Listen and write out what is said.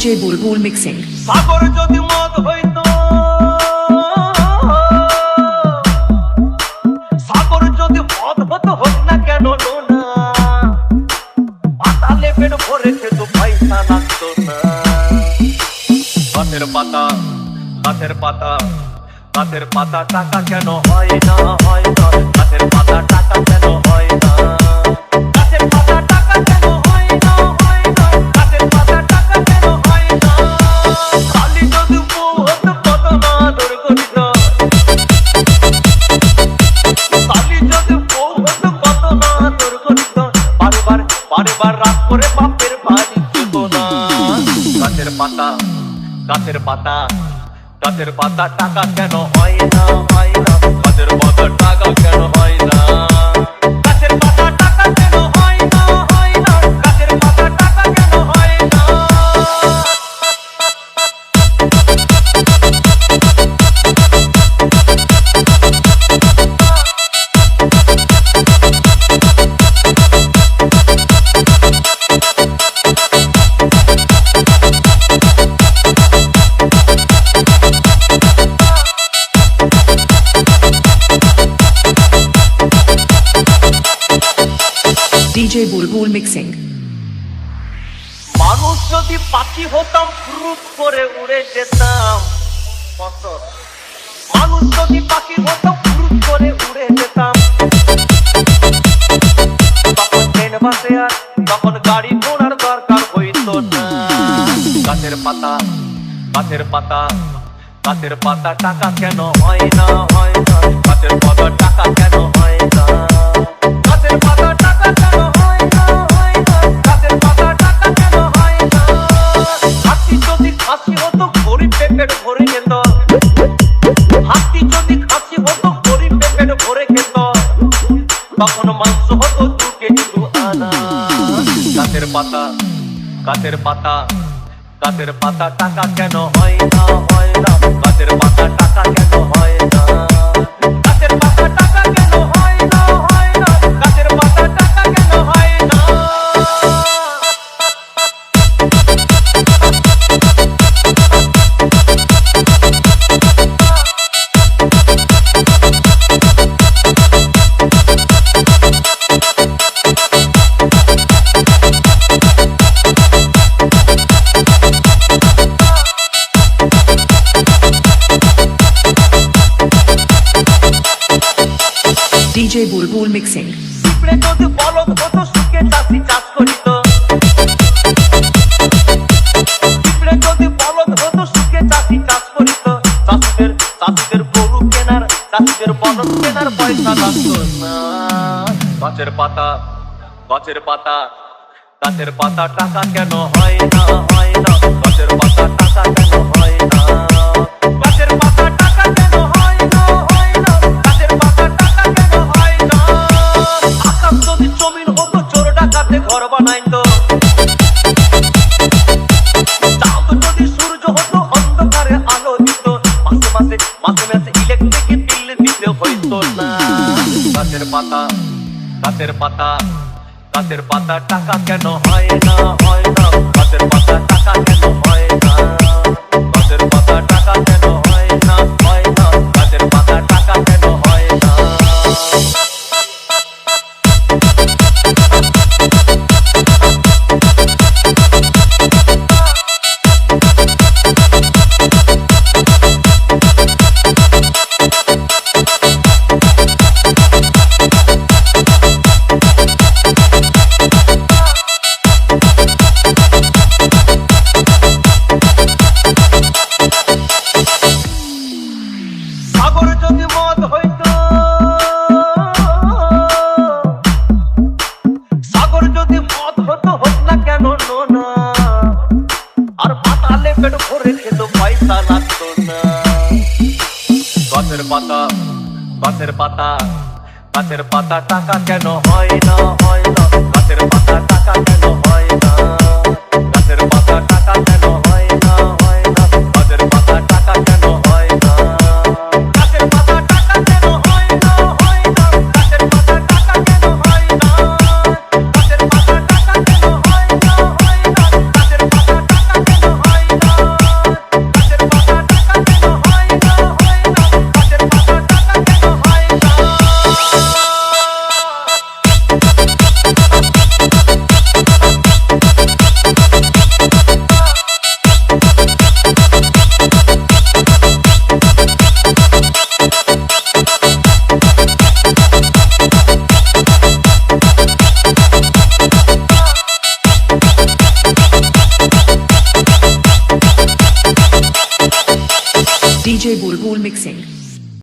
DJ Bulbul mixing. সাগর যদি মদ হইতো, সাগর যদি মদ হতো হোক না কেন না, পাতালে পেট ভরে খেত পয়সা লাগতো না। গাছের পাতা, গাছের পাতা, গাছের পাতা টাকা কেন হয় না, হয় না। গাছের পাতা টাকা কেন হয় না, গাছের পাতা টাকা কেন হয় না, হয় না। গাছের পাতা টাকা কেন হয় না। খালি যদি বউ হতো কত না আদর করিত, খালি যদি বউ হতো কত না আদর করিত। বারবার বারবার রাত করে বাপের বাড়ি যেত না। গাছের পাতা, গাছের পাতা, গাছের পাতা টাকা কেন হয় না, হয় না। গাছের পাতা টাকা কেন হয় না, গাছের পাতা টাকা কেন হয় না, হয় না। গাছের পাতা টাকা কেন হয় না। DJ Bulbul mixing. মানুষ যদি পাখি হতাম ফুরুত করে উড়ে যেতাম। মানুষ যদি পাখি হতাম ফুরুত করে উড়ে যেতাম। তখন ট্রেন বাসে আর তখন গাড়ি ঘোড়ার দরকার হইতো না। গাছের পাতা, গাছের পাতা, গাছের পাতা টাকা কেন হয় না, হয় না। গাছের পাতা টাকা কেন হয় না, গাছের পাতা টাকা কেন হয় না, হয় না। গাছের পাতা টাকা কেন হয় না। হাতি যদি খাসি হতো গরিব পেট ভরে খেত, হাতি যদি খাসি হতো গরিব পেট ভরে খেত। তখন মাংস হতো 2 কেজি 2 আনা। গাছের পাতা, গাছের পাতা, গাছের পাতা টাকা কেন হয় না, হয় না। গাছের পাতা টাকা কেন হয় না, গাছের পাতা টাকা কেন হয় না, হয় না। গাছের পাতা টাকা কেন হয় না। DJ Bulbul mixing. পিঁপড়ে যদি বলদ হতো সুখে চাষি চাষ করিত, পিঁপড়ে যদি বলদ হতো সুখে চাষি চাষ করিত। চাষিদের চাষিদের গরু কেনার, চাষিদের বলদ কেনার পয়সা লাগতো না। গাছের পাতা, গাছের পাতা, গাছের পাতা টাকা কেন হয় না, হয় না। গাছের পাতা টাকা কেন হয় না, গাছের পাতা টাকা কেন হয় না, হয় না। গাছের পাতা টাকা কেন হয় না। আকাশ যদি জমিন হতো চোর ডাকাতে ঘর বানাইতো, চাঁদ যদি সূর্য হতো অন্ধকারে আলো দিত। মাসে মাসে মাসে মাসে ইলেকট্রিক বিল দিতে হইতো না। গাছের পাতা, গাছের পাতা, গাছের পাতা টাকা কেন হয় না, হয় না। গাছের পাতা টাকা কেন হয় না, গাছের পাতা টাকা কেন হয় না, হয় না। গাছের পাতা টাকা কেন হয় না। সাগর যদি মদ হইতো, সাগর যদি মদ হতো হোক না কেন না, আর পাতালে পেট ভরে খেত পয়সা লাগতো না। গাছের পাতা, গাছের পাতা, গাছের পাতা টাকা কেন হয় না, হয় না। গাছের পাতা টাকা কেন